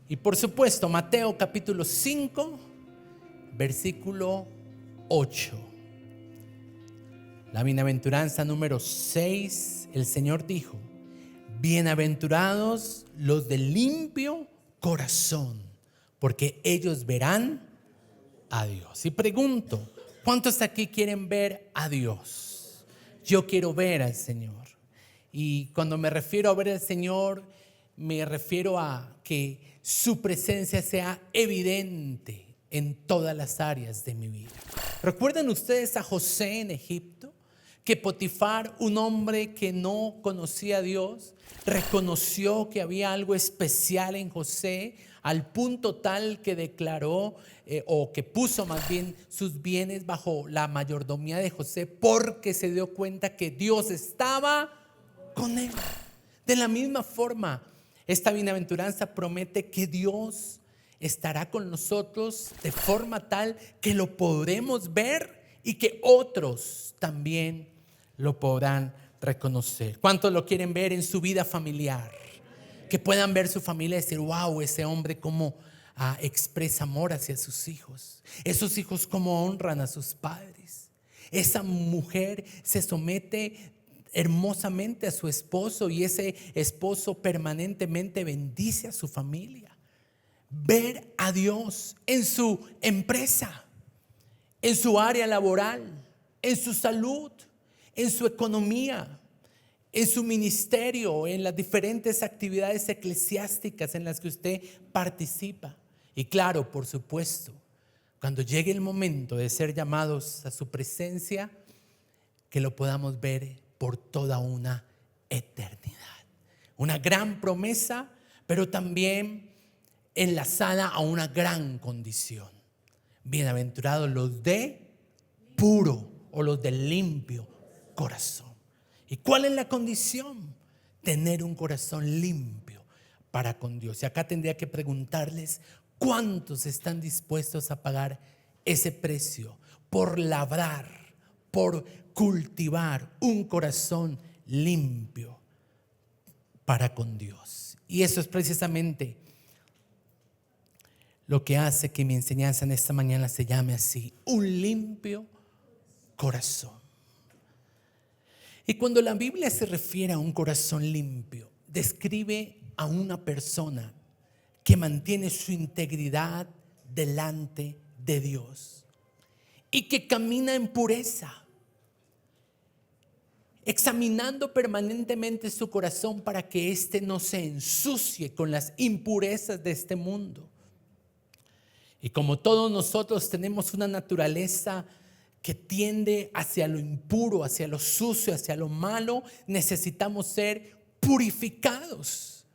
Y por supuesto, Mateo capítulo 5, versículo 8. La bienaventuranza número 6, el Señor dijo: bienaventurados los de limpio corazón, porque ellos verán a Dios. Y pregunto, ¿cuántos aquí quieren ver a Dios? Yo quiero ver al Señor. Y cuando me refiero a ver al Señor, me refiero a que su presencia sea evidente en todas las áreas de mi vida. ¿Recuerdan ustedes a José en Egipto? Que Potifar, un hombre que no conocía a Dios, reconoció que había algo especial en José, al punto tal que declaró o que puso más bien sus bienes bajo la mayordomía de José, porque se dio cuenta que Dios estaba con él. De la misma forma, esta bienaventuranza promete que Dios estará con nosotros de forma tal que lo podremos ver y que otros también lo podrán reconocer. ¿Cuántos lo quieren ver en su vida familiar? Que puedan ver su familia y decir: wow, ese hombre cómo expresa amor hacia sus hijos. Esos hijos cómo honran a sus padres. Esa mujer se somete hermosamente a su esposo y ese esposo permanentemente bendice a su familia. Ver a Dios en su empresa, en su área laboral, en su salud, en su economía, en su ministerio, en las diferentes actividades eclesiásticas en las que usted participa. Y claro, por supuesto, cuando llegue el momento de ser llamados a su presencia, que lo podamos ver por toda una eternidad. Una gran promesa, pero también enlazada a una gran condición. Bienaventurados los de puro o los de limpio corazón. ¿Y cuál es la condición? Tener un corazón limpio para con Dios. Y acá tendría que preguntarles: ¿cuántos están dispuestos a pagar ese precio por labrar, por cultivar un corazón limpio para con Dios? Y eso es precisamente lo que hace que mi enseñanza en esta mañana se llame así: un limpio corazón. Y cuando la Biblia se refiere a un corazón limpio, describe a una persona que mantiene su integridad delante de Dios y que camina en pureza, examinando permanentemente su corazón para que éste no se ensucie con las impurezas de este mundo. Y como todos nosotros tenemos una naturaleza que tiende hacia lo impuro, hacia lo sucio, hacia lo malo, necesitamos ser purificados.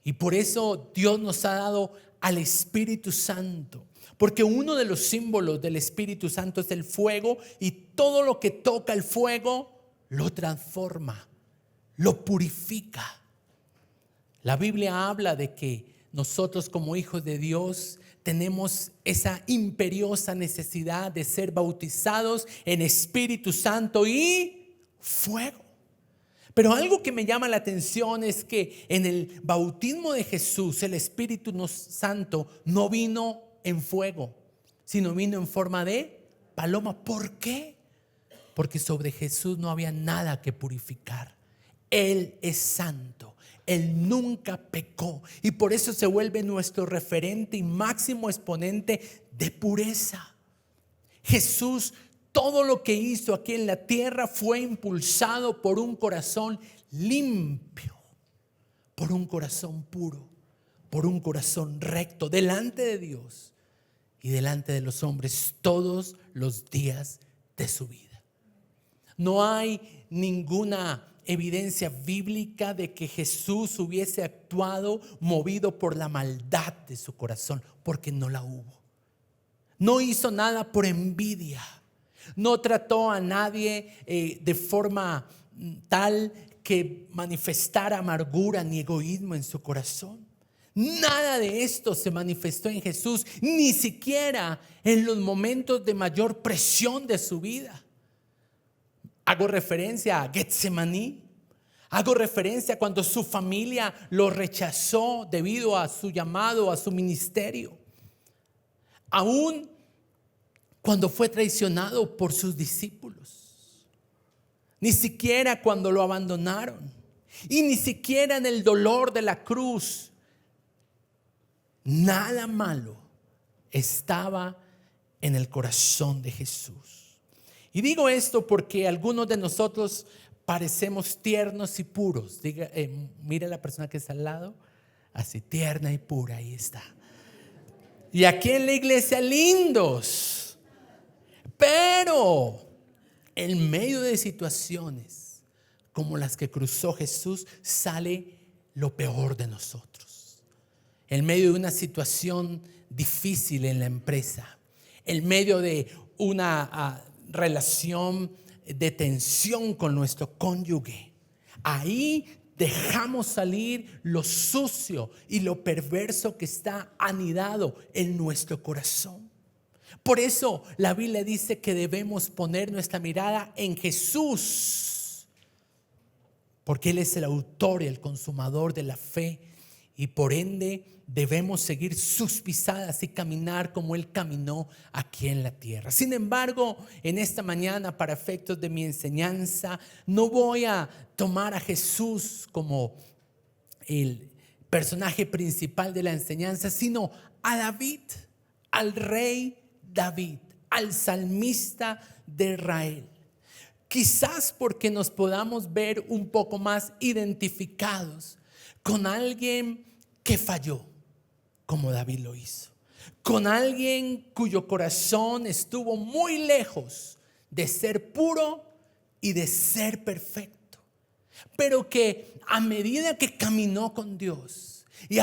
Y por eso Dios nos ha dado al Espíritu Santo, porque uno de los símbolos del Espíritu Santo es el fuego, y todo lo que toca el fuego lo transforma, lo purifica. La Biblia habla de que nosotros como hijos de Dios tenemos esa imperiosa necesidad de ser bautizados en Espíritu Santo y fuego. Pero algo que me llama la atención es que en el bautismo de Jesús el Espíritu Santo no vino en fuego, sino vino en forma de paloma. ¿Por qué? Porque sobre Jesús no había nada que purificar. Él es santo. Él nunca pecó y por eso se vuelve nuestro referente y máximo exponente de pureza. Jesús, todo lo que hizo aquí en la tierra fue impulsado por un corazón limpio, por un corazón puro, por un corazón recto delante de Dios y delante de los hombres todos los días de su vida. No hay ninguna evidencia bíblica de que Jesús hubiese actuado movido por la maldad de su corazón, porque no la hubo. No hizo nada por envidia, no trató a nadie de forma tal que manifestara amargura ni egoísmo en su corazón. Nada de esto se manifestó en Jesús, ni siquiera en los momentos de mayor presión de su vida. Hago referencia a Getsemaní, Hago referencia cuando su familia lo rechazó debido a su llamado, a su ministerio. Aún cuando fue traicionado por sus discípulos. Ni siquiera cuando lo abandonaron. Y ni siquiera en el dolor de la cruz. Nada malo estaba en el corazón de Jesús. Y digo esto porque algunos de nosotros parecemos tiernos y puros. Mire a la persona que está al lado, así tierna y pura, ahí está. Y aquí en la iglesia lindos, pero en medio de situaciones como las que cruzó Jesús sale lo peor de nosotros. En medio de una situación difícil en la empresa, en medio de una relación de tensión con nuestro cónyuge, ahí dejamos salir lo sucio y lo perverso que está anidado en nuestro corazón. Por eso la Biblia dice que debemos poner nuestra mirada en Jesús, porque Él es el autor y el consumador de la fe, y por ende debemos seguir sus pisadas y caminar como Él caminó aquí en la tierra. Sin embargo, en esta mañana, para efectos de mi enseñanza, no voy a tomar a Jesús como el personaje principal de la enseñanza, sino a David, al rey David, al salmista de Israel. Quizás porque nos podamos ver un poco más identificados con alguien que falló, como David lo hizo, con alguien cuyo corazón estuvo muy lejos de ser puro y de ser perfecto, pero que a medida que caminó con Dios y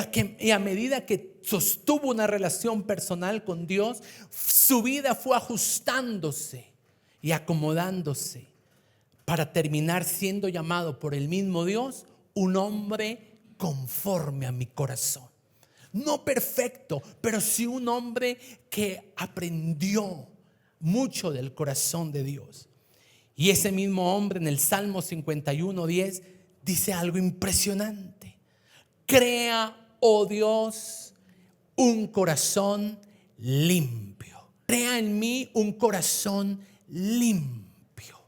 a medida que sostuvo una relación personal con Dios, su vida fue ajustándose y acomodándose para terminar siendo llamado por el mismo Dios un hombre conforme a mi corazón. No perfecto, pero sí un hombre que aprendió mucho del corazón de Dios. Y ese mismo hombre en el Salmo 51:10 dice algo impresionante. Crea, oh Dios, un corazón limpio. Crea en mí un corazón limpio.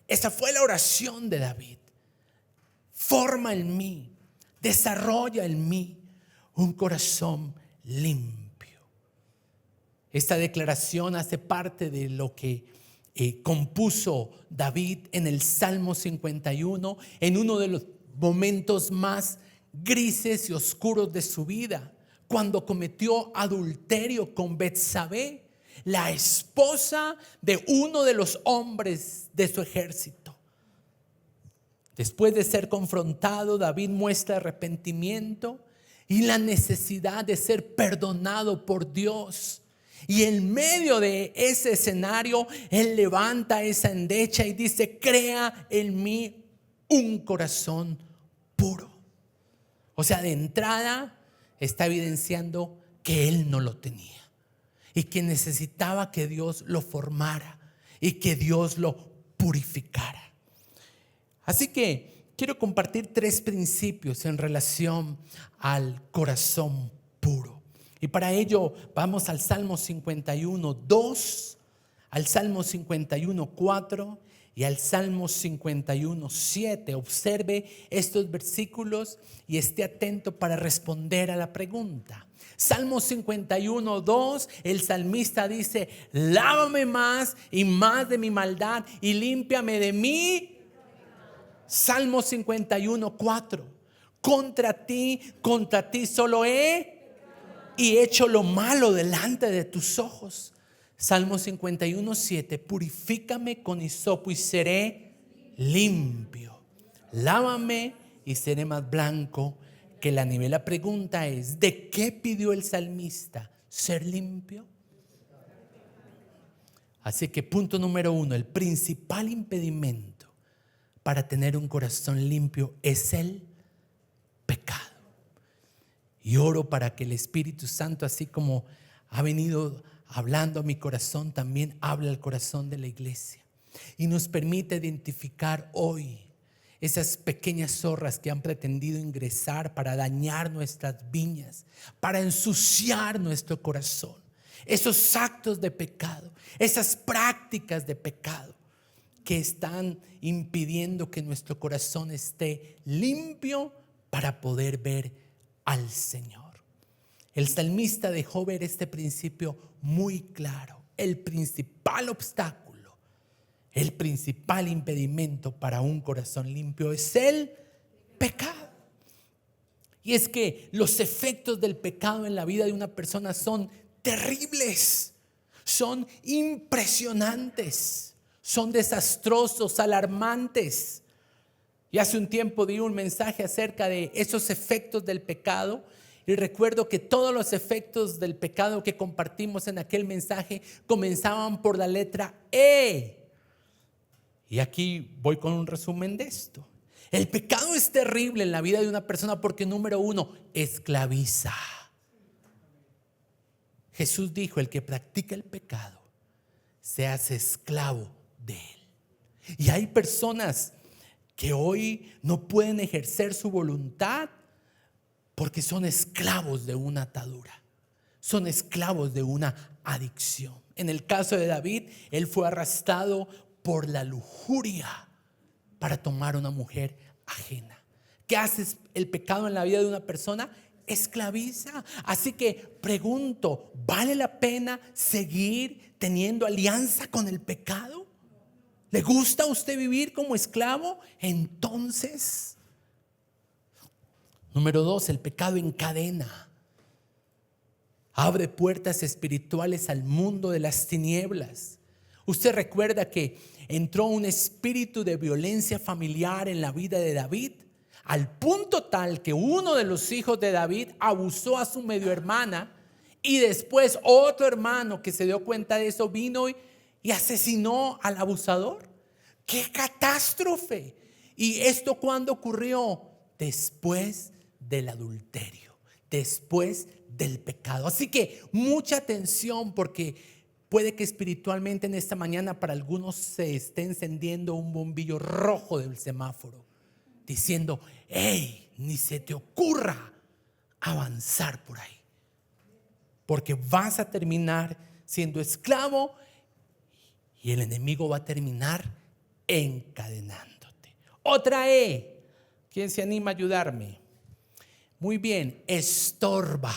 Esa fue la oración de David. Forma en mí, desarrolla en mí un corazón limpio. Esta declaración hace parte de lo que compuso David en el Salmo 51, en uno de los momentos más grises y oscuros de su vida, cuando cometió adulterio con Betsabé, la esposa de uno de los hombres de su ejército. Después de ser confrontado, David muestra arrepentimiento y la necesidad de ser perdonado por Dios. Y en medio de ese escenario, él levanta esa endecha y dice: crea en mí un corazón puro. O sea, de entrada está evidenciando que él no lo tenía y que necesitaba que Dios lo formara y que Dios lo purificara. Así que quiero compartir 3 principios en relación al corazón puro. Y para ello vamos al Salmo 51:2, al Salmo 51:4 y al Salmo 51:7. Observe estos versículos y esté atento para responder a la pregunta. Salmo 51:2, el salmista dice: lávame más y más de mi maldad y límpiame de mí. Salmo 51:4, contra ti solo he y hecho lo malo delante de tus ojos. Salmo 51:7, purifícame con hisopo y seré limpio. Lávame y seré más blanco que la nieve. La pregunta es: ¿de qué pidió el salmista ser limpio? Así que punto número 1, el principal impedimento para tener un corazón limpio es el pecado. Y oro para que el Espíritu Santo, así como ha venido hablando a mi corazón, también hable al corazón de la iglesia y nos permita identificar hoy esas pequeñas zorras que han pretendido ingresar para dañar nuestras viñas, para ensuciar nuestro corazón. Esos actos de pecado, esas prácticas de pecado que están impidiendo que nuestro corazón esté limpio para poder ver al Señor. El salmista dejó ver este principio muy claro. El principal obstáculo, el principal impedimento para un corazón limpio es el pecado. Y es que los efectos del pecado en la vida de una persona son terribles, son impresionantes, son desastrosos, alarmantes. Y hace un tiempo di un mensaje acerca de esos efectos del pecado. Y recuerdo que todos los efectos del pecado que compartimos en aquel mensaje comenzaban por la letra E. Y aquí voy con un resumen de esto. El pecado es terrible en la vida de una persona porque, número uno, esclaviza. Jesús dijo: el que practica el pecado se hace esclavo de él. Y hay personas que hoy no pueden ejercer su voluntad porque son esclavos de una atadura, son esclavos de una adicción. En el caso de David, él fue arrastrado por la lujuria para tomar una mujer ajena. ¿Qué hace el pecado en la vida de una persona? Esclaviza. Así que pregunto, ¿vale la pena seguir teniendo alianza con el pecado? ¿Le gusta a usted vivir como esclavo? Entonces, número dos, el pecado encadena. Abre puertas espirituales al mundo de las tinieblas. Usted recuerda que entró un espíritu de violencia familiar en la vida de David, al punto tal que uno de los hijos de David abusó a su medio hermana, y después otro hermano que se dio cuenta de eso vino y asesinó al abusador. ¡Qué catástrofe! ¿Y esto cuándo ocurrió? Después del adulterio, después del pecado. Así que mucha atención, porque puede que espiritualmente en esta mañana para algunos se esté encendiendo un bombillo rojo del semáforo, diciendo: hey, ni se te ocurra avanzar por ahí, porque vas a terminar siendo esclavo y el enemigo va a terminar encadenándote. Otra E. ¿Quién se anima a ayudarme? Muy bien, estorba.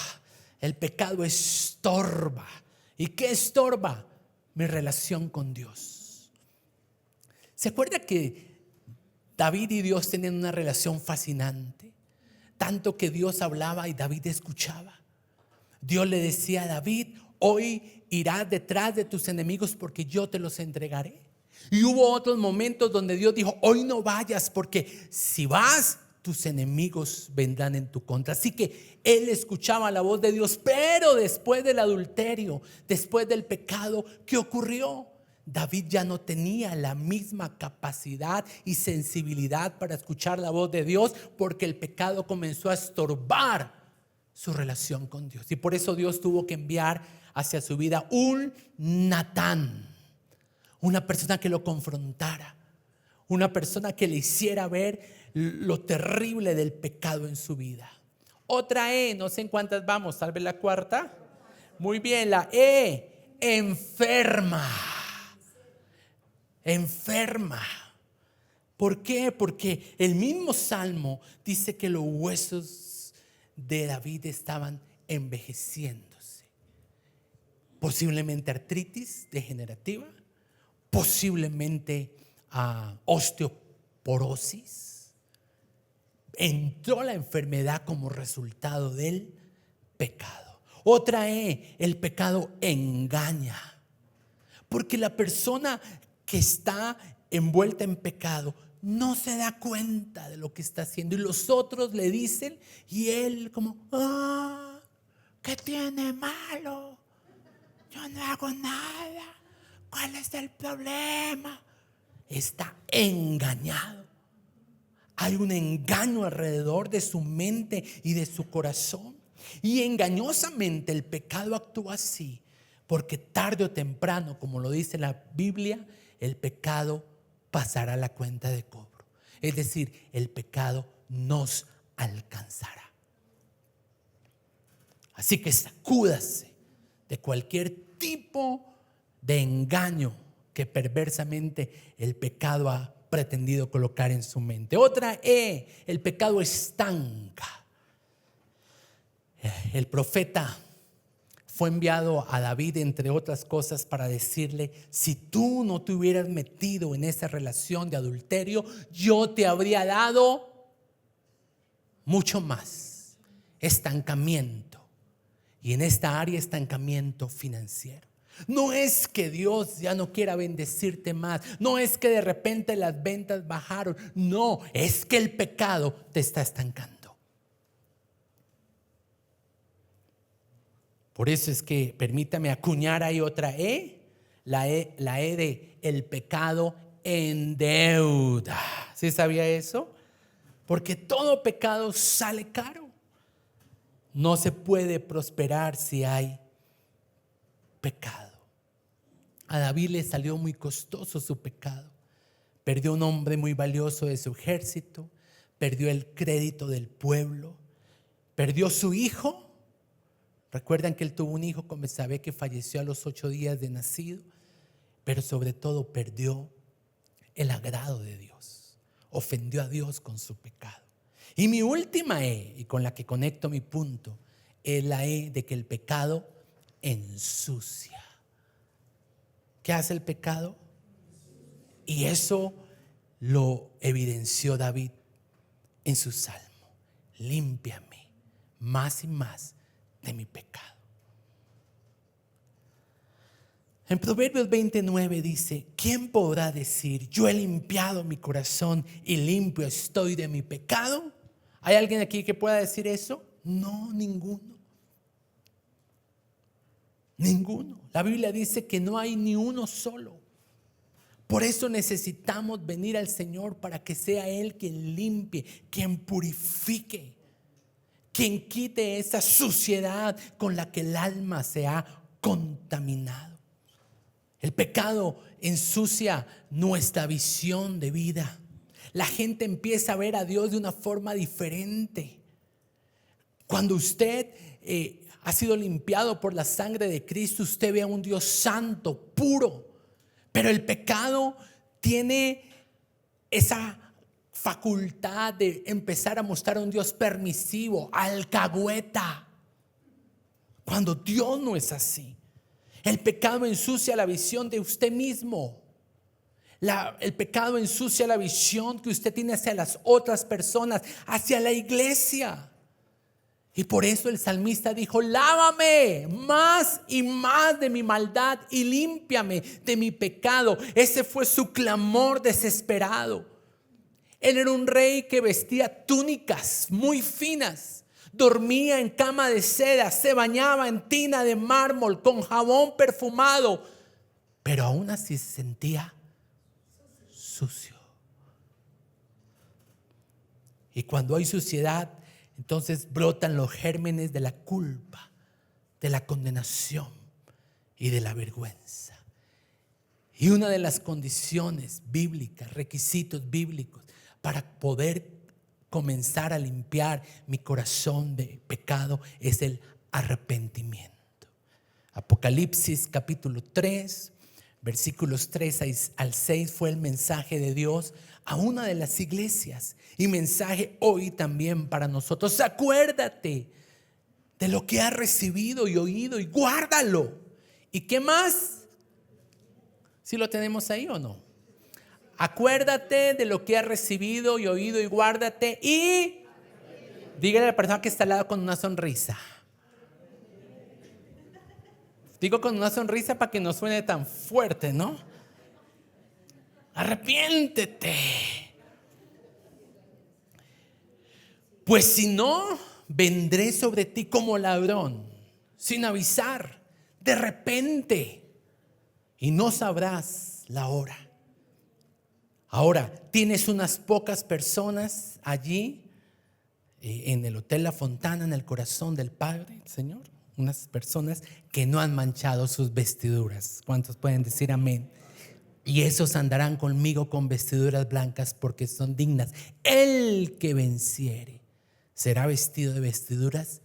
El pecado estorba. ¿Y qué estorba? Mi relación con Dios. ¿Se acuerda que David y Dios tenían una relación fascinante? Tanto que Dios hablaba y David escuchaba. Dios le decía a David: hoy irás detrás de tus enemigos porque yo te los entregaré. Y hubo otros momentos donde Dios dijo: hoy no vayas, porque si vas, tus enemigos vendrán en tu contra. Así que él escuchaba la voz de Dios. Pero después del adulterio, después del pecado, ¿qué ocurrió? David ya no tenía la misma capacidad y sensibilidad para escuchar la voz de Dios, porque el pecado comenzó a estorbar su relación con Dios. Y por eso Dios tuvo que enviar hacia su vida un Natán, una persona que lo confrontara, una persona que le hiciera ver lo terrible del pecado en su vida. Otra E, no sé en cuántas vamos, tal vez la cuarta. Muy bien, la E, enferma. Enferma. ¿Por qué? Porque el mismo Salmo dice que los huesos de David estaban envejeciéndose. Posiblemente artritis degenerativa, posiblemente osteoporosis. Entró la enfermedad como resultado del pecado. Otra E, el pecado engaña. Porque la persona que está envuelta en pecado no se da cuenta de lo que está haciendo, y los otros le dicen y él como: ¿qué tiene malo? Yo no hago nada. ¿Cuál es el problema? Está engañado. Hay un engaño alrededor de su mente y de su corazón. Y engañosamente el pecado actúa así, porque tarde o temprano, como lo dice la Biblia, el pecado pasará la cuenta de cobro. Es decir, el pecado nos alcanzará. Así que sacúdase de cualquier tipo de engaño que perversamente el pecado ha pretendido colocar en su mente. Otra el pecado estanca. El profeta fue enviado a David, entre otras cosas, para decirle: si tú no te hubieras metido en esa relación de adulterio, yo te habría dado mucho más. Estancamiento. Y en esta área, estancamiento financiero. No es que Dios ya no quiera bendecirte más. No es que de repente las ventas bajaron. No, es que el pecado te está estancando. Por eso es que permítame acuñar ahí otra la E de el pecado endeuda. ¿Sí sabía eso? Porque todo pecado sale caro. No se puede prosperar si hay pecado. A David le salió muy costoso su pecado. Perdió un hombre muy valioso de su ejército, perdió el crédito del pueblo, perdió su hijo. Recuerdan que él tuvo un hijo con Betsabé que falleció a los 8 días de nacido, pero sobre todo perdió el agrado de Dios. Ofendió a Dios con su pecado. Y mi última y con la que conecto mi punto, es la de que el pecado ensucia. ¿Qué hace el pecado? Y eso lo evidenció David en su salmo: límpiame más y más de mi pecado. En Proverbios 29 dice: ¿quién podrá decir, yo he limpiado mi corazón y limpio estoy de mi pecado? ¿Hay alguien aquí que pueda decir eso? No, ninguno. Ninguno. La Biblia dice que no hay ni uno solo. Por eso necesitamos venir al Señor, para que sea Él quien limpie, quien purifique, quien quite esa suciedad con la que el alma se ha contaminado. El pecado ensucia nuestra visión de vida. La gente empieza a ver a Dios de una forma diferente. Cuando usted ha sido limpiado por la sangre de Cristo, usted ve a un Dios santo, puro. Pero el pecado tiene esa facultad de empezar a mostrar a un Dios permisivo, alcahueta, cuando Dios no es así. El pecado ensucia la visión de usted mismo. El pecado ensucia la visión que usted tiene hacia las otras personas, hacia la iglesia. Y por eso el salmista dijo: lávame más y más de mi maldad y límpiame de mi pecado. Ese fue su clamor desesperado. Él era un rey que vestía túnicas muy finas, dormía en cama de seda, se bañaba en tina de mármol con jabón perfumado, pero aún así se sentía sucio. Y cuando hay suciedad, entonces brotan los gérmenes de la culpa, de la condenación y de la vergüenza. Y una de las condiciones bíblicas, requisitos bíblicos para poder comenzar a limpiar mi corazón de pecado es el arrepentimiento. Apocalipsis capítulo 3, versículos 3 al 6 fue el mensaje de Dios a una de las iglesias, y mensaje hoy también para nosotros. Acuérdate de lo que has recibido y oído y guárdalo. ¿Y qué más? ¿Sí lo tenemos ahí o no? Acuérdate de lo que has recibido y oído y guárdate, y dígale a la persona que está al lado con una sonrisa. Digo con una sonrisa para que no suene tan fuerte, ¿no? Arrepiéntete. Pues si no, vendré sobre ti como ladrón, sin avisar, de repente, y no sabrás la hora. Ahora, tienes unas pocas personas allí en el Hotel La Fontana, en el corazón del Padre, el Señor. Unas personas que no han manchado sus vestiduras. ¿Cuántos pueden decir amén? y esos andarán conmigo con vestiduras blancas porque son dignas. El que venciere será vestido de vestiduras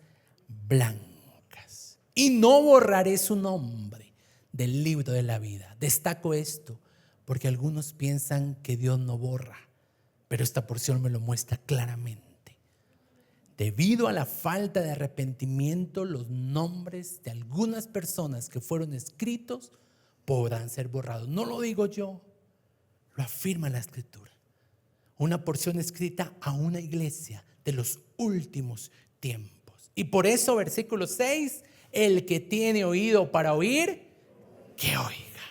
blancas. Y no borraré su nombre del libro de la vida. Destaco esto porque algunos piensan que Dios no borra, pero esta porción me lo muestra claramente. Debido a la falta de arrepentimiento, los nombres de algunas personas que fueron escritos podrán ser borrados. No lo digo yo, lo afirma la Escritura. Una porción escrita a una iglesia de los últimos tiempos. Y por eso, versículo 6, el que tiene oído para oír, que oiga.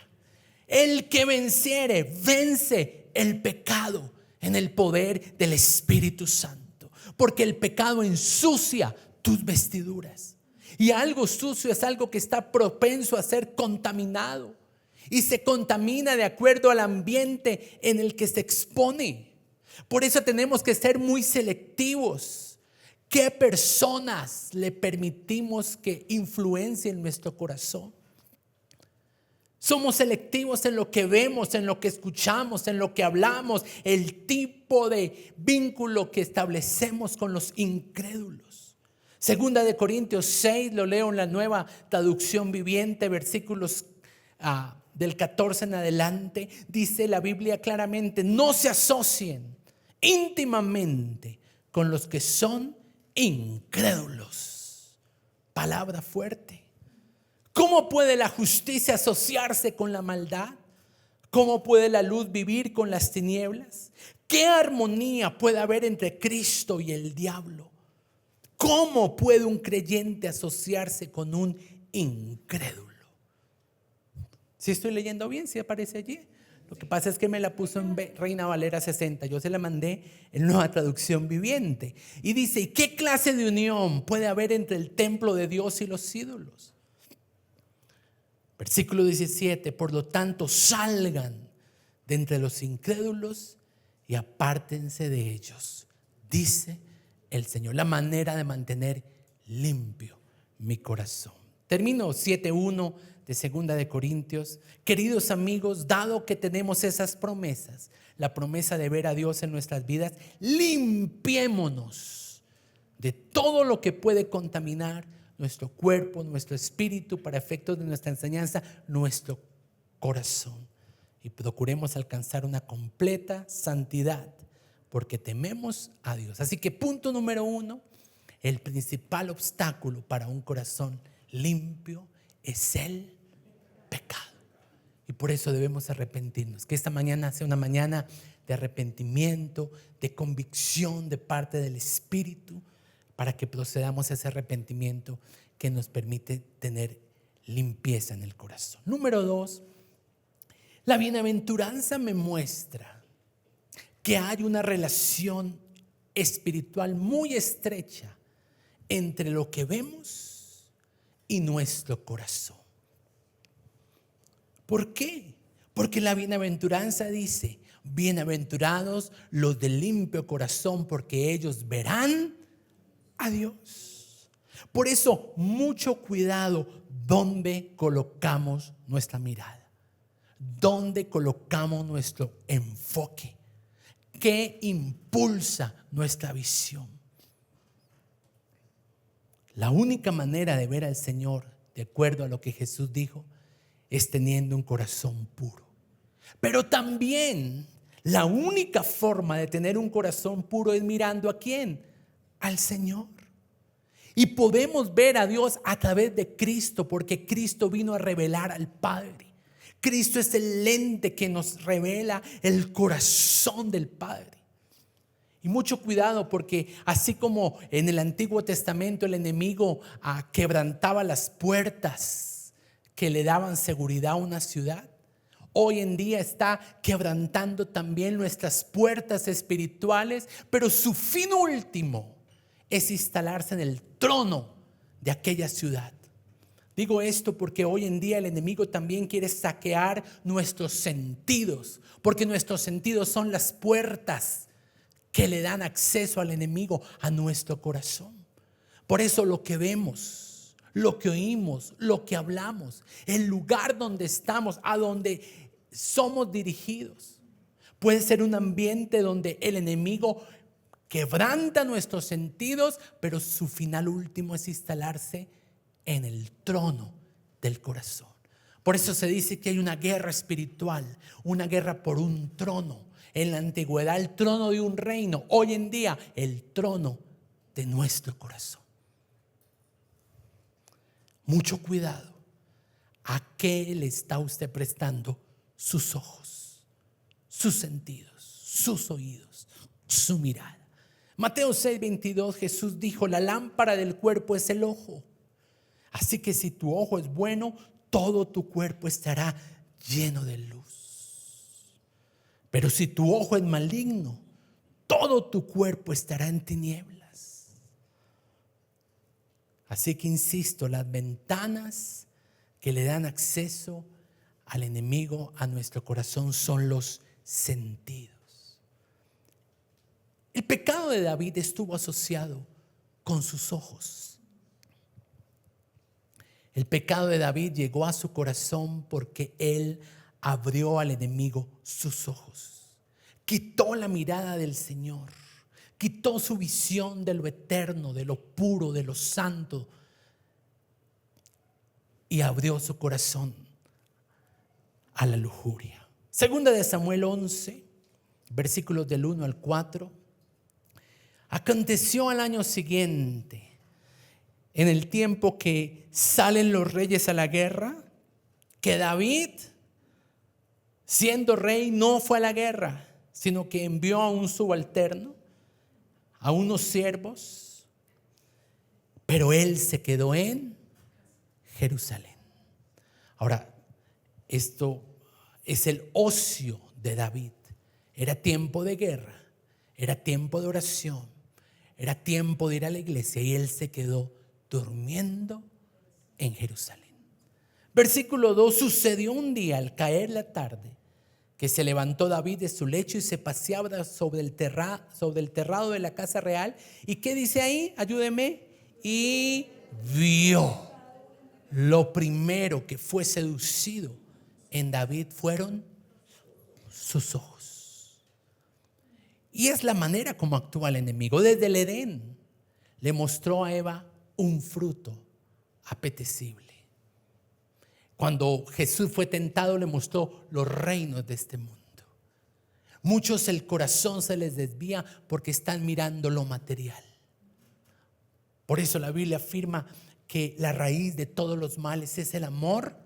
El que venciere, vence el pecado en el poder del Espíritu Santo. Porque el pecado ensucia tus vestiduras. Y algo sucio es algo que está propenso a ser contaminado. Y se contamina de acuerdo al ambiente en el que se expone. Por eso tenemos que ser muy selectivos. ¿Qué personas le permitimos que influencien nuestro corazón? Somos selectivos en lo que vemos, en lo que escuchamos, en lo que hablamos, el tipo de vínculo que establecemos con los incrédulos. Segunda de Corintios 6, lo leo en la Nueva Traducción Viviente, versículos del 14 en adelante. Dice la Biblia claramente: no se asocien íntimamente con los que son incrédulos. Palabra fuerte. ¿Cómo puede la justicia asociarse con la maldad? ¿Cómo puede la luz vivir con las tinieblas? ¿Qué armonía puede haber entre Cristo y el diablo? ¿Cómo puede un creyente asociarse con un incrédulo? ¿Sí estoy leyendo bien? ¿Sí aparece allí? Lo que pasa es que me la puso en Reina Valera 60. Yo se la mandé en Nueva Traducción Viviente. Y dice: ¿y qué clase de unión puede haber entre el templo de Dios y los ídolos? Versículo 17: por lo tanto, salgan de entre los incrédulos y apártense de ellos, dice el Señor. La manera de mantener limpio mi corazón. Termino 7:1 de Segunda de Corintios. Queridos amigos, dado que tenemos esas promesas, la promesa de ver a Dios en nuestras vidas, limpiémonos de todo lo que puede contaminar nuestro cuerpo, nuestro espíritu, para efectos de nuestra enseñanza, nuestro corazón. Y procuremos alcanzar una completa santidad, porque tememos a Dios. Así que punto número 1, el principal obstáculo para un corazón limpio es el pecado. Y por eso debemos arrepentirnos. Que esta mañana sea una mañana de arrepentimiento, de convicción de parte del Espíritu, para que procedamos a ese arrepentimiento que nos permite tener limpieza en el corazón. Número 2, la bienaventuranza me muestra que hay una relación espiritual muy estrecha entre lo que vemos y nuestro corazón. ¿Por qué? Porque la bienaventuranza dice: bienaventurados los de limpio corazón, porque ellos verán a Dios. Por eso, mucho cuidado donde colocamos nuestra mirada, donde colocamos nuestro enfoque, qué impulsa nuestra visión. La única manera de ver al Señor, de acuerdo a lo que Jesús dijo, es teniendo un corazón puro. Pero también la única forma de tener un corazón puro es mirando ¿a quién? Al Señor. Y podemos ver a Dios a través de Cristo, porque Cristo vino a revelar al Padre. Cristo es el lente que nos revela el corazón del Padre. Y mucho cuidado, porque así como en el Antiguo Testamento el enemigo quebrantaba las puertas que le daban seguridad a una ciudad, hoy en día está quebrantando también nuestras puertas espirituales, pero su fin último es instalarse en el trono de aquella ciudad. Digo esto porque hoy en día el enemigo también quiere saquear nuestros sentidos, porque nuestros sentidos son las puertas que le dan acceso al enemigo a nuestro corazón. Por eso lo que vemos, lo que oímos, lo que hablamos, el lugar donde estamos, a donde somos dirigidos. Puede ser un ambiente donde el enemigo quebranta nuestros sentidos, pero su final último es instalarse en el trono del corazón. Por eso se dice que hay una guerra espiritual, una guerra por un trono. En la antigüedad el trono de un reino, hoy en día el trono de nuestro corazón. Mucho cuidado. ¿A qué le está usted prestando sus ojos, sus sentidos, sus oídos, su mirada? Mateo 6:22, Jesús dijo: la lámpara del cuerpo es el ojo. Así que si tu ojo es bueno, todo tu cuerpo estará lleno de luz. Pero si tu ojo es maligno, todo tu cuerpo estará en tinieblas. Así que insisto, las ventanas que le dan acceso al enemigo a nuestro corazón son los sentidos. El pecado de David estuvo asociado con sus ojos. El pecado de David llegó a su corazón porque él abrió al enemigo sus ojos. Quitó la mirada del Señor. Quitó su visión de lo eterno, de lo puro, de lo santo. Y abrió su corazón a la lujuria. Segunda de Samuel 11, versículos del 1 al 4. Aconteció al año siguiente, en el tiempo que salen los reyes a la guerra, que David, siendo rey, no fue a la guerra, sino que envió a un subalterno, a unos siervos, pero él se quedó en Jerusalén. Ahora, esto es el ocio de David. Era tiempo de guerra, era tiempo de oración, era tiempo de ir a la iglesia, y él se quedó durmiendo en Jerusalén. Versículo 2: sucedió un día al caer la tarde que se levantó David de su lecho y se paseaba sobre el terrado de la casa real. ¿Y qué dice ahí? Ayúdeme. Y vio. Lo primero que fue seducido en David fueron sus ojos. Y es la manera como actúa el enemigo. Desde el Edén le mostró a Eva un fruto apetecible. Cuando Jesús fue tentado, le mostró los reinos de este mundo. Muchos el corazón se les desvía porque están mirando lo material. Por eso la Biblia afirma que la raíz de todos los males es el amor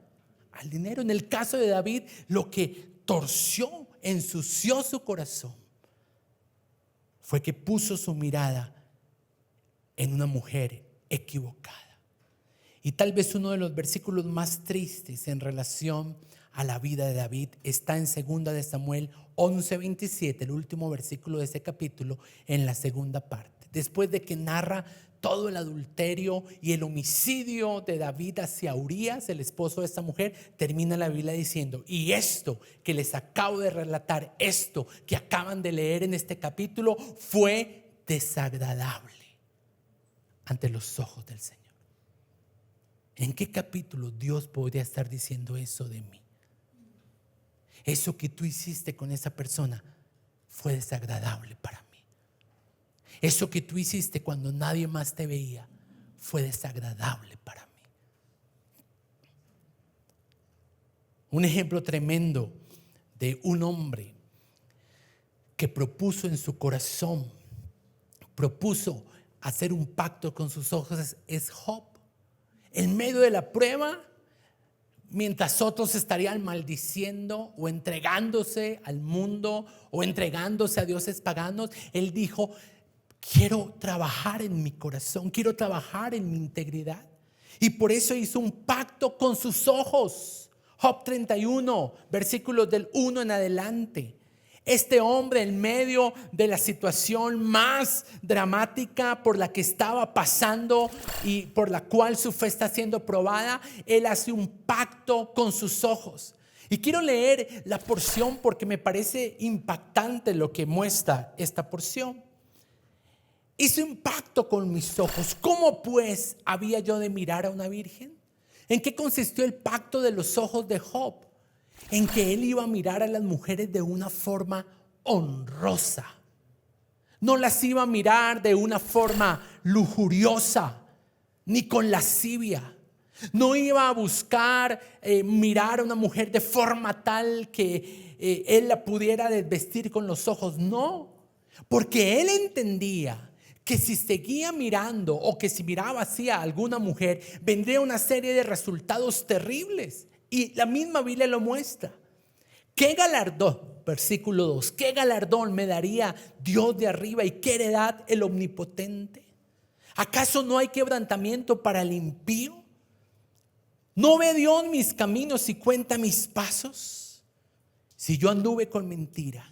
al dinero. En el caso de David, lo que torció, ensució su corazón fue que puso su mirada en una mujer equivocada. Y tal vez uno de los versículos más tristes en relación a la vida de David está en 2 de Samuel 11:27, el último versículo de ese capítulo, en la segunda parte. Después de que narra todo el adulterio y el homicidio de David hacia Urías, el esposo de esta mujer, termina la Biblia diciendo: y esto que les acabo de relatar, esto que acaban de leer en este capítulo, fue desagradable ante los ojos del Señor. ¿En qué capítulo Dios podría estar diciendo eso de mí? Eso que tú hiciste con esa persona fue desagradable para mí. Eso que tú hiciste cuando nadie más te veía fue desagradable para mí. Un ejemplo tremendo de un hombre que propuso en su corazón, propuso hacer un pacto con sus ojos, es Job. En medio de la prueba, mientras otros estarían maldiciendo o entregándose al mundo o entregándose a dioses paganos, él dijo: quiero trabajar en mi corazón, quiero trabajar en mi integridad. Y por eso hizo un pacto con sus ojos. Job 31, versículos del 1 en adelante. Este hombre, en medio de la situación más dramática por la que estaba pasando y por la cual su fe está siendo probada, él hace un pacto con sus ojos. Y quiero leer la porción porque me parece impactante lo que muestra esta porción. Hice un pacto con mis ojos. ¿Cómo pues había yo de mirar a una virgen? ¿En qué consistió el pacto de los ojos de Job? en que él iba a mirar a las mujeres de una forma honrosa. No las iba a mirar de una forma lujuriosa, ni con lascivia. No iba a buscar mirar a una mujer de forma tal que él la pudiera desvestir con los ojos. No, porque él entendía que si seguía mirando o que si miraba así a alguna mujer, vendría una serie de resultados terribles. Y la misma Biblia lo muestra. ¿Qué galardón? Versículo 2. ¿Qué galardón me daría Dios de arriba y qué heredad el omnipotente? ¿Acaso no hay quebrantamiento para el impío? ¿No ve Dios mis caminos y cuenta mis pasos? Si yo anduve con mentira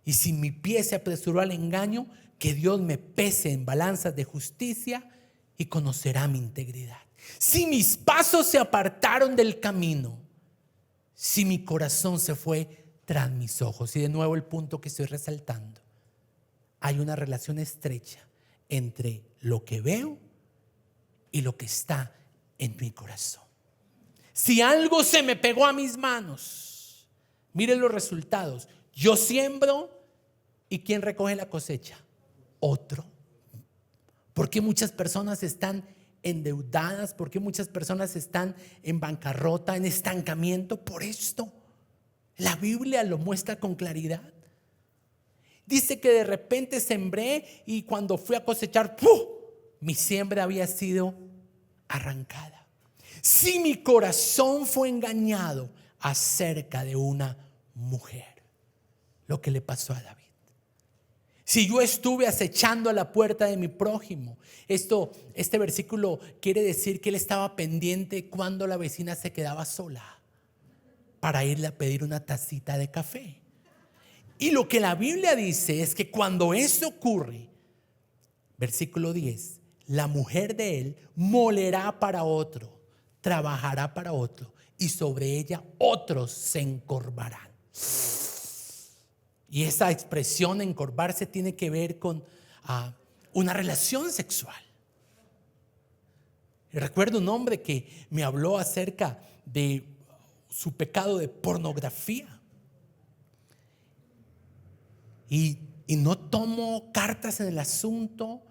y si mi pie se apresuró al engaño, que Dios me pese en balanzas de justicia y conocerá mi integridad. Si mis pasos se apartaron del camino, si mi corazón se fue tras mis ojos. Y de nuevo el punto que estoy resaltando: hay una relación estrecha entre lo que veo y lo que está en mi corazón. Si algo se me pegó a mis manos, miren los resultados. Yo siembro y ¿quién recoge la cosecha? Otro. ¿Por qué muchas personas están endeudadas? ¿Por qué muchas personas están en bancarrota, en estancamiento? Por esto. La Biblia lo muestra con claridad. Dice que de repente sembré y cuando fui a cosechar, ¡puf!, mi siembra había sido arrancada. Si mi corazón fue engañado acerca de una mujer, lo que le pasó a David. Si yo estuve acechando a la puerta de mi prójimo, este versículo quiere decir que él estaba pendiente cuando la vecina se quedaba sola para irle a pedir una tacita de café. Y lo que la Biblia dice es que cuando eso ocurre, versículo 10, la mujer de él molerá para otro, trabajará para otro, y sobre ella otros se encorvarán. Y esa expresión encorvarse tiene que ver con una relación sexual. Y recuerdo un hombre que me habló acerca de su pecado de pornografía. Y no tomó cartas en el asunto,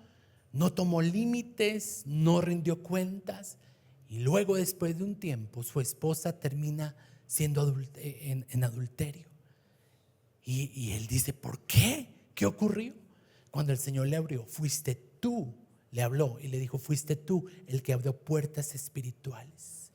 no tomó límites, no rindió cuentas. Y luego, después de un tiempo, su esposa termina siendo en adulterio. Y él dice: ¿por qué? ¿Qué ocurrió? Cuando el Señor le abrió, fuiste tú, le habló y le dijo: fuiste tú el que abrió puertas espirituales.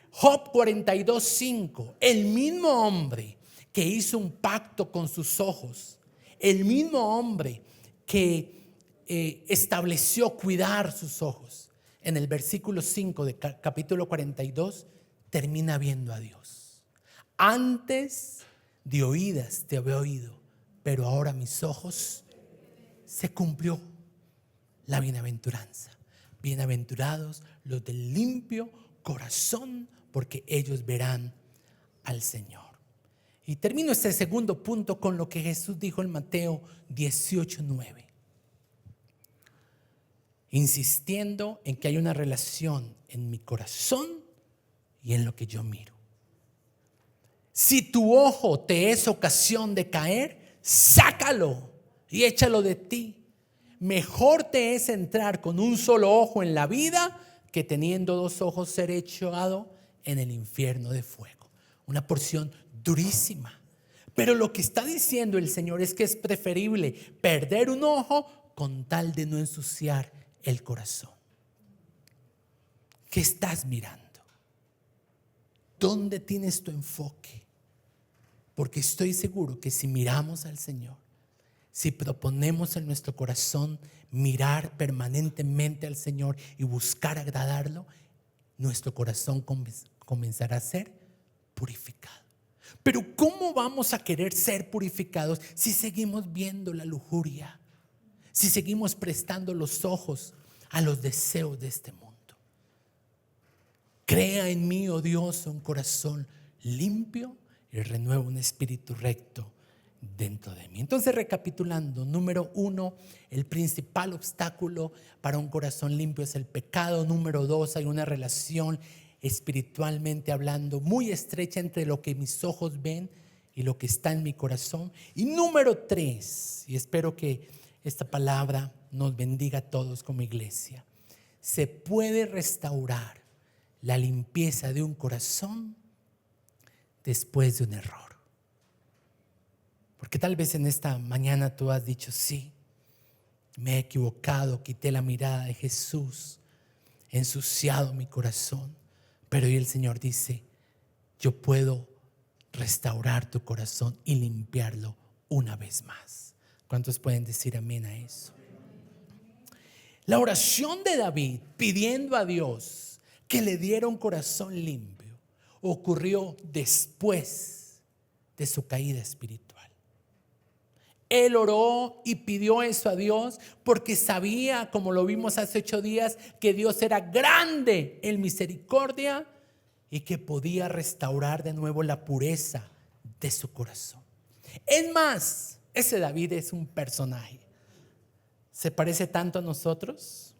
Job 42:5, el mismo hombre que hizo un pacto con sus ojos, el mismo hombre que estableció cuidar sus ojos, en el versículo 5 de capítulo 42 termina viendo a Dios. Antes de oídas te había oído, pero ahora mis ojos, se cumplió la bienaventuranza. Bienaventurados los del limpio corazón, porque ellos verán al Señor. Y termino este segundo punto con lo que Jesús dijo en Mateo 18:9, insistiendo en que hay una relación en mi corazón y en lo que yo miro. Si tu ojo te es ocasión de caer, sácalo y échalo de ti. Mejor te es entrar con un solo ojo en la vida que teniendo dos ojos ser echado en el infierno de fuego. Una porción durísima. Pero lo que está diciendo el Señor es que es preferible perder un ojo con tal de no ensuciar el corazón. ¿Qué estás mirando? ¿Dónde tienes tu enfoque? Porque estoy seguro que si miramos al Señor, si proponemos en nuestro corazón mirar permanentemente al Señor y buscar agradarlo, nuestro corazón comenzará a ser purificado. Pero ¿cómo vamos a querer ser purificados si seguimos viendo la lujuria? Si seguimos prestando los ojos a los deseos de este mundo. Crea en mí, oh Dios, un corazón limpio y renueva un espíritu recto dentro de mí. Entonces, recapitulando, número 1, el principal obstáculo para un corazón limpio es el pecado. Número 2, hay una relación espiritualmente hablando, muy estrecha entre lo que mis ojos ven y lo que está en mi corazón. Y número 3, y espero que esta palabra nos bendiga a todos como iglesia, se puede restaurar la limpieza de un corazón después de un error. Porque tal vez en esta mañana tú has dicho: sí, me he equivocado, quité la mirada de Jesús, he ensuciado mi corazón. Pero hoy el Señor dice: yo puedo restaurar tu corazón y limpiarlo una vez más. ¿Cuántos pueden decir amén a eso? La oración de David pidiendo a Dios que le diera un corazón limpio ocurrió después de su caída espiritual. Él oró y pidió eso a Dios porque sabía, como lo vimos hace 8 días, que Dios era grande en misericordia y que podía restaurar de nuevo la pureza de su corazón. Es más, ese David es un personaje. ¿Se parece tanto a nosotros?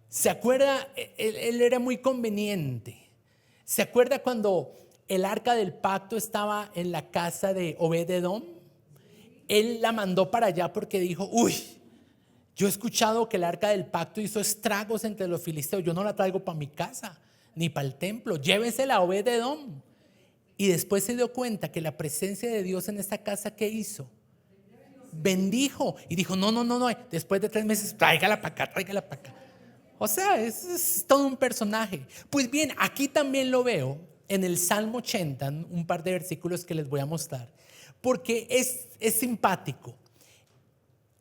¿Se acuerda? Él era muy conveniente. ¿Se acuerda cuando el arca del pacto estaba en la casa de Obed-edom? Él la mandó para allá porque dijo: uy, yo he escuchado que el arca del pacto hizo estragos entre los filisteos. Yo no la traigo para mi casa ni para el templo. Llévensela a Obed-edom. Y después se dio cuenta que la presencia de Dios en esta casa, ¿qué hizo? Bendijo y dijo: no, después de 3 meses, tráigala para acá, tráigala para acá. O sea, es todo un personaje. Pues bien, aquí también lo veo en el Salmo 80, un par de versículos que les voy a mostrar, porque es simpático.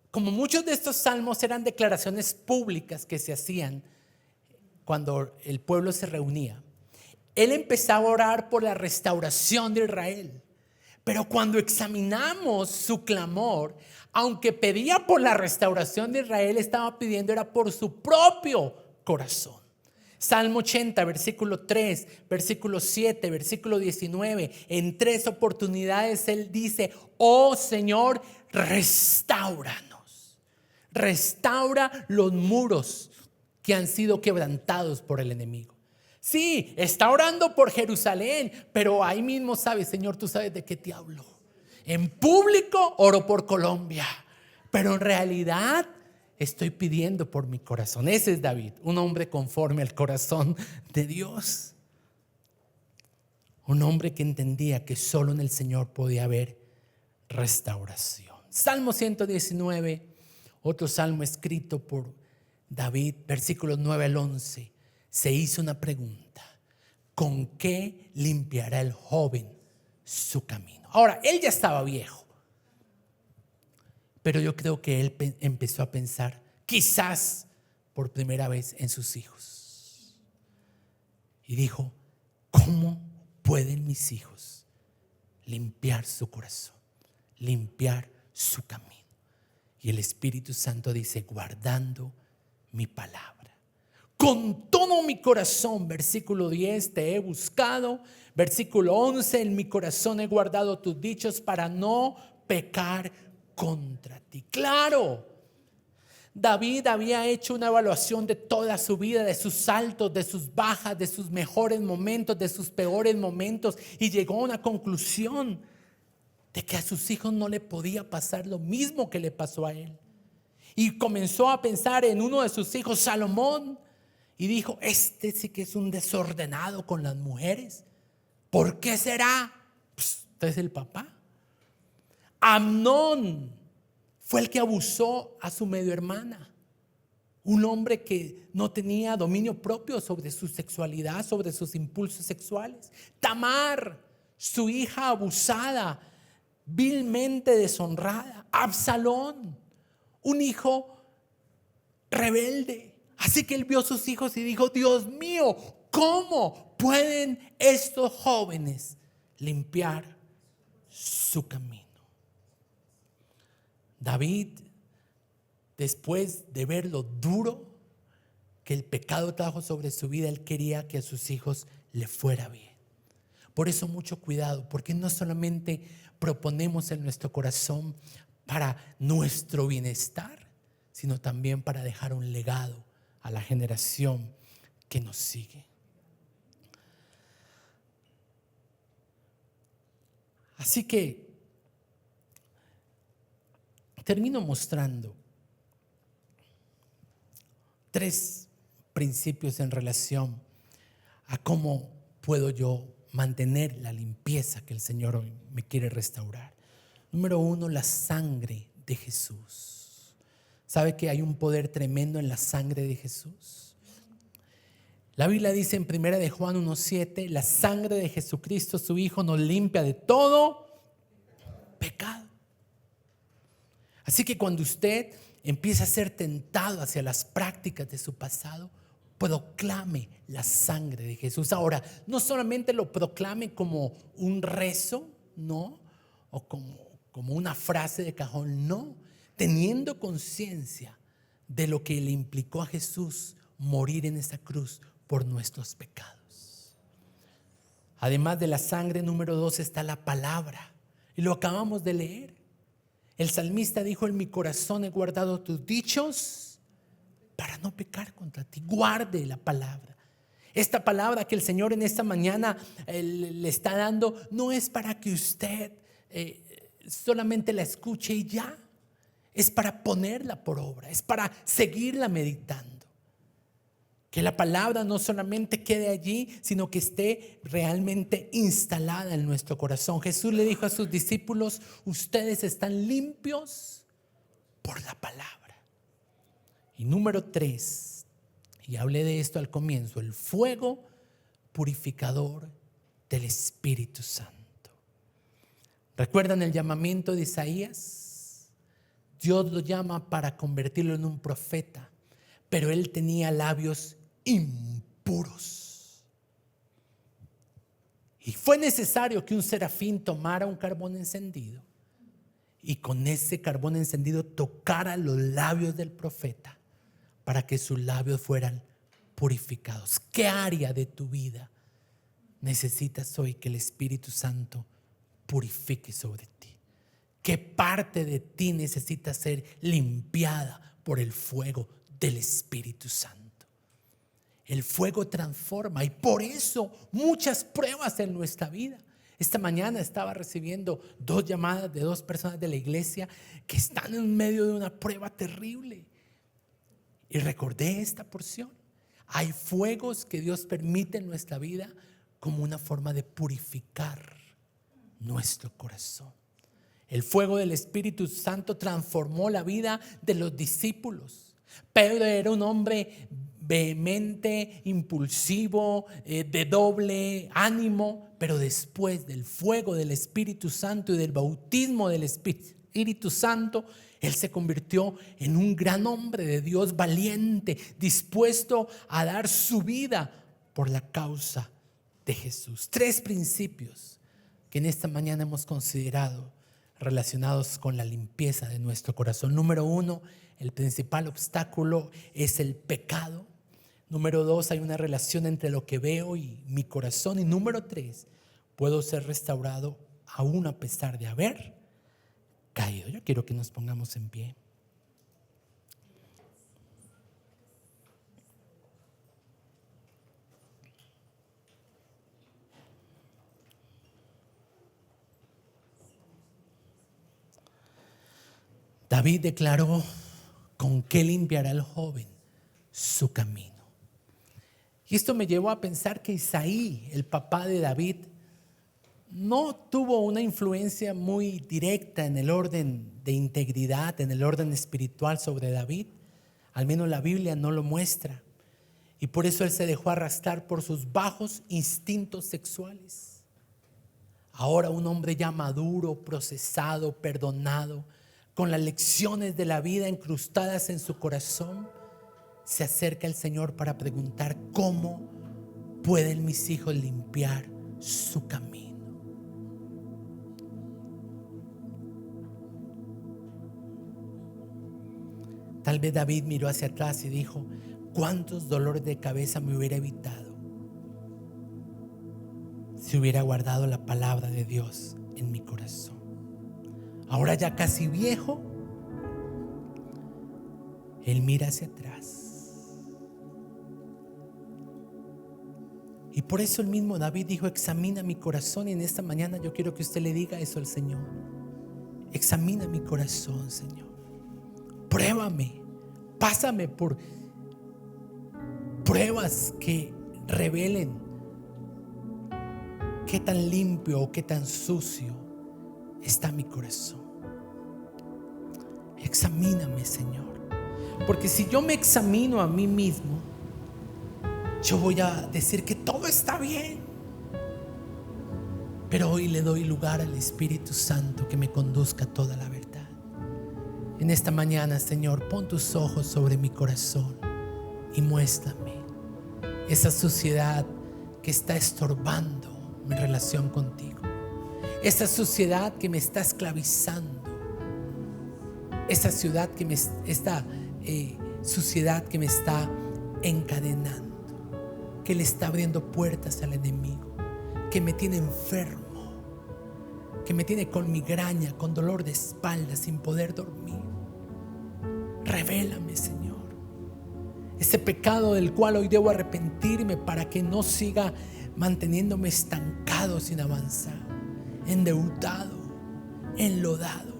Como muchos de estos salmos eran declaraciones públicas que se hacían cuando el pueblo se reunía, él empezaba a orar por la restauración de Israel. Pero cuando examinamos su clamor, aunque pedía por la restauración de Israel, estaba pidiendo era por su propio corazón. Salmo 80, versículo 3, versículo 7, versículo 19. En 3 oportunidades él dice: oh Señor, restáuranos. Restaura los muros que han sido quebrantados por el enemigo. Sí, está orando por Jerusalén, pero ahí mismo sabe: Señor, tú sabes de qué te hablo. En público oro por Colombia, pero en realidad estoy pidiendo por mi corazón. Ese es David, un hombre conforme al corazón de Dios. Un hombre que entendía que solo en el Señor podía haber restauración. Salmo 119, otro salmo escrito por David, versículos 9 al 11. Se hizo una pregunta: ¿con qué limpiará el joven su camino? Ahora, él ya estaba viejo, pero yo creo que él empezó a pensar, quizás por primera vez, en sus hijos. Y dijo: ¿cómo pueden mis hijos limpiar su corazón, limpiar su camino? Y el Espíritu Santo dice: guardando mi palabra. Con todo mi corazón, versículo 10, te he buscado. Versículo 11, en mi corazón he guardado tus dichos para no pecar contra ti. Claro, David había hecho una evaluación de toda su vida, de sus altos, de sus bajas, de sus mejores momentos, de sus peores momentos, y llegó a una conclusión de que a sus hijos no le podía pasar lo mismo que le pasó a él. Y comenzó a pensar en uno de sus hijos, Salomón, y dijo: este sí que es un desordenado con las mujeres. ¿Por qué será? Pues, usted es el papá. Amnón fue el que abusó a su medio hermana. Un hombre que no tenía dominio propio sobre su sexualidad, sobre sus impulsos sexuales. Tamar, su hija abusada, vilmente deshonrada. Absalón, un hijo rebelde. Así que él vio a sus hijos y dijo: Dios mío, ¿cómo pueden estos jóvenes limpiar su camino? David, después de ver lo duro que el pecado trajo sobre su vida, él quería que a sus hijos le fuera bien. Por eso mucho cuidado, porque no solamente proponemos en nuestro corazón para nuestro bienestar, sino también para dejar un legado a la generación que nos sigue. Así que termino mostrando 3 principios en relación a cómo puedo yo mantener la limpieza que el Señor hoy me quiere restaurar. Número 1, la sangre de Jesús. ¿Sabe que hay un poder tremendo en la sangre de Jesús? La Biblia dice en 1 de Juan 1:7, la sangre de Jesucristo, su Hijo, nos limpia de todo pecado. Así que cuando usted empieza a ser tentado hacia las prácticas de su pasado, proclame la sangre de Jesús. Ahora, no solamente lo proclame como un rezo, no, o como una frase de cajón, no, teniendo conciencia de lo que le implicó a Jesús morir en esa cruz por nuestros pecados. Además de la sangre, número 2, está la palabra, y lo acabamos de leer. El salmista dijo: en mi corazón he guardado tus dichos para no pecar contra ti. Guarde la palabra. Esta palabra que el Señor en esta mañana le está dando no es para que usted solamente la escuche y ya. Es para ponerla por obra, es para seguirla meditando. Que la palabra no solamente quede allí, sino que esté realmente instalada en nuestro corazón. Jesús le dijo a sus discípulos: ustedes están limpios por la palabra. Y número 3, y hablé de esto al comienzo, el fuego purificador del Espíritu Santo. ¿Recuerdan el llamamiento de Isaías? Dios lo llama para convertirlo en un profeta, pero él tenía labios impuros. Y fue necesario que un serafín tomara un carbón encendido y con ese carbón encendido tocara los labios del profeta para que sus labios fueran purificados. ¿Qué área de tu vida necesitas hoy que el Espíritu Santo purifique sobre ti? ¿Qué parte de ti necesita ser limpiada por el fuego del Espíritu Santo? El fuego transforma, y por eso muchas pruebas en nuestra vida. Esta mañana estaba recibiendo 2 llamadas de 2 personas de la iglesia que están en medio de una prueba terrible. Y recordé esta porción. Hay fuegos que Dios permite en nuestra vida como una forma de purificar nuestro corazón. El fuego del Espíritu Santo transformó la vida de los discípulos. Pedro era un hombre vehemente, impulsivo, de doble ánimo, pero después del fuego del Espíritu Santo y del bautismo del Espíritu Santo, él se convirtió en un gran hombre de Dios, valiente, dispuesto a dar su vida por la causa de Jesús. 3 principios que en esta mañana hemos considerado relacionados con la limpieza de nuestro corazón. Número 1, el principal obstáculo es el pecado. Número 2, hay una relación entre lo que veo y mi corazón. Y número 3, puedo ser restaurado aún a pesar de haber caído. Yo quiero que nos pongamos en pie. David declaró: ¿con qué limpiará el joven su camino? Y esto me llevó a pensar que Isaí, el papá de David, no tuvo una influencia muy directa en el orden de integridad, en el orden espiritual sobre David. Al menos la Biblia no lo muestra. Y por eso él se dejó arrastrar por sus bajos instintos sexuales. Ahora un hombre ya maduro, procesado, perdonado, con las lecciones de la vida incrustadas en su corazón, se acerca al Señor para preguntar: ¿cómo pueden mis hijos limpiar su camino? Tal vez David miró hacia atrás y dijo: ¿cuántos dolores de cabeza me hubiera evitado si hubiera guardado la palabra de Dios en mi corazón? Ahora ya casi viejo, él mira hacia atrás Y por eso el mismo David dijo: examina mi corazón. Y en esta mañana yo quiero que usted le diga eso al Señor: examina mi corazón, Señor. Pruébame, pásame por pruebas que revelen qué tan limpio o qué tan sucio está mi corazón. Examíname, Señor, porque si yo me examino a mí mismo, yo voy a decir que todo está bien. Pero hoy le doy lugar al Espíritu Santo que me conduzca a toda la verdad. En esta mañana, Señor, pon tus ojos sobre mi corazón y muéstrame esa suciedad que está estorbando mi relación contigo, esa suciedad que me está esclavizando, esa suciedad que me está encadenando, que le está abriendo puertas al enemigo, que me tiene enfermo, que me tiene con migraña, con dolor de espalda, sin poder dormir. Revélame, Señor, ese pecado del cual hoy debo arrepentirme para que no siga manteniéndome estancado sin avanzar, endeudado, enlodado.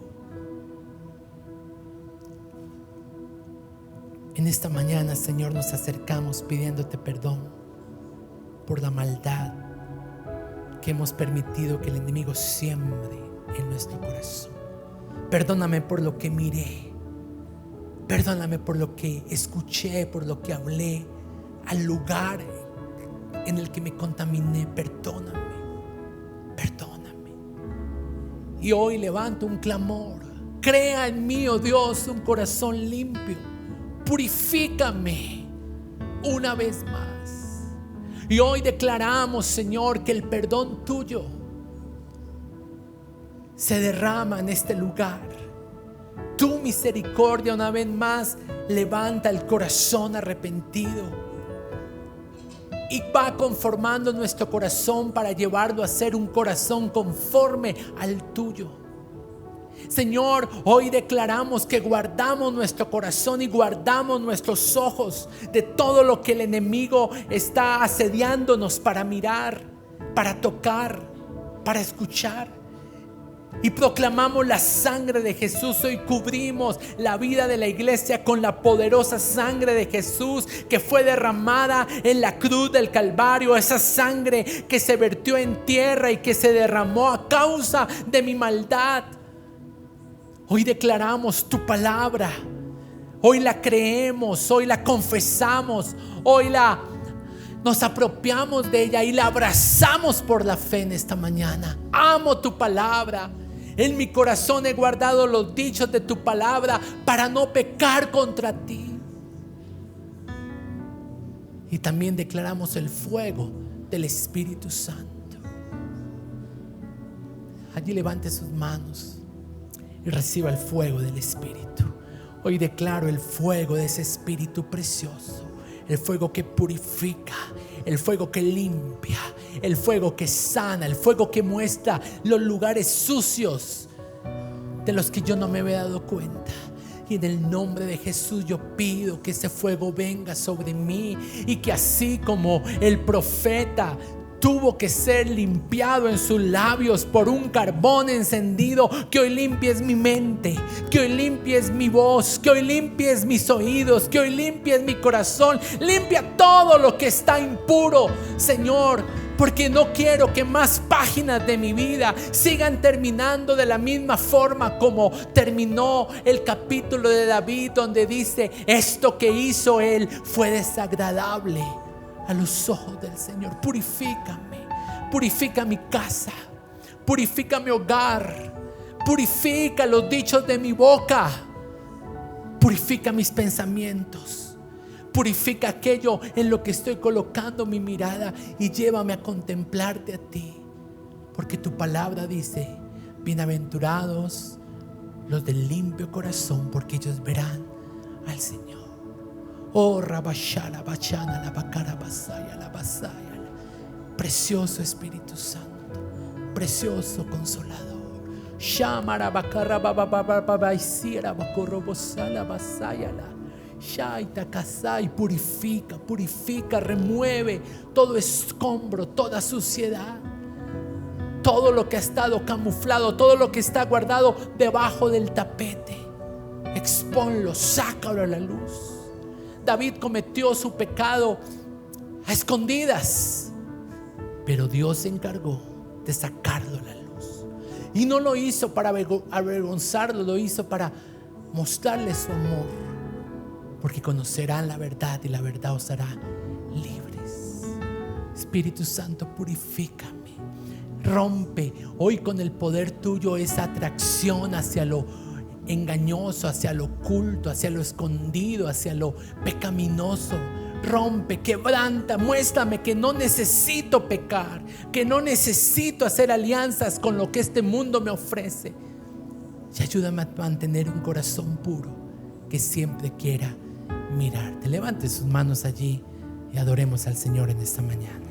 En esta mañana, Señor, nos acercamos pidiéndote perdón por la maldad que hemos permitido que el enemigo siembre en nuestro corazón. Perdóname por lo que miré, perdóname por lo que escuché, por lo que hablé, al lugar en el que me contaminé. Perdóname, perdóname. Y hoy levanto un clamor: crea en mí, oh Dios, un corazón limpio. Purifícame una vez más. Y hoy declaramos, Señor, que el perdón tuyo se derrama en este lugar. Tu misericordia una vez más levanta el corazón arrepentido y va conformando nuestro corazón para llevarlo a ser un corazón conforme al tuyo. Señor, hoy declaramos que guardamos nuestro corazón y guardamos nuestros ojos de todo lo que el enemigo está asediándonos para mirar, para tocar, para escuchar. Y proclamamos la sangre de Jesús. Hoy cubrimos la vida de la iglesia con la poderosa sangre de Jesús que fue derramada en la cruz del Calvario. Esa sangre que se vertió en tierra y que se derramó a causa de mi maldad. Hoy declaramos tu palabra, hoy la creemos, hoy la confesamos, hoy nos apropiamos de ella y la abrazamos por la fe en esta mañana. Amo tu palabra, en mi corazón he guardado los dichos de tu palabra para no pecar contra ti. Y también declaramos el fuego del Espíritu Santo. Allí levante sus manos y reciba el fuego del Espíritu. Hoy declaro el fuego de ese Espíritu precioso, el fuego que purifica, el fuego que limpia, el fuego que sana, el fuego que muestra los lugares sucios de los que yo no me había dado cuenta. Y en el nombre de Jesús yo pido que ese fuego venga sobre mí y que así como el profeta tuvo que ser limpiado en sus labios por un carbón encendido, que hoy limpies mi mente, que hoy limpies mi voz, que hoy limpies mis oídos, que hoy limpies mi corazón. Limpia todo lo que está impuro, Señor, porque no quiero que más páginas de mi vida sigan terminando de la misma forma como terminó el capítulo de David, donde dice: esto que hizo él fue desagradable a los ojos del Señor. Purifícame, purifica mi casa, purifica mi hogar, purifica los dichos de mi boca, purifica mis pensamientos, purifica aquello en lo que estoy colocando mi mirada y llévame a contemplarte a ti, porque tu palabra dice: bienaventurados los del limpio corazón, porque ellos verán al Señor. Oh, Rabashala, Bachana, la Bacara, Basaya, la Basaya. Precioso Espíritu Santo, precioso Consolador. Shamara, Bacara, Babababaisiera, Bacorrobosala, Basaya. Shaita Kasai, purifica, purifica, remueve todo escombro, toda suciedad, todo lo que ha estado camuflado, todo lo que está guardado debajo del tapete. Exponlo, sácalo a la luz. David cometió su pecado a escondidas, pero Dios se encargó de sacarlo a la luz. Y no lo hizo para avergonzarlo, lo hizo para mostrarle su amor, porque conocerán la verdad y la verdad os hará libres. Espíritu Santo, purifícame, rompe hoy con el poder tuyo esa atracción hacia lo engañoso, hacia lo oculto, hacia lo escondido, hacia lo pecaminoso. Rompe, quebranta, muéstrame que no necesito pecar, que no necesito hacer alianzas con lo que este mundo me ofrece. Y ayúdame a mantener un corazón puro que siempre quiera mirarte. Levante sus manos allí y adoremos al Señor en esta mañana.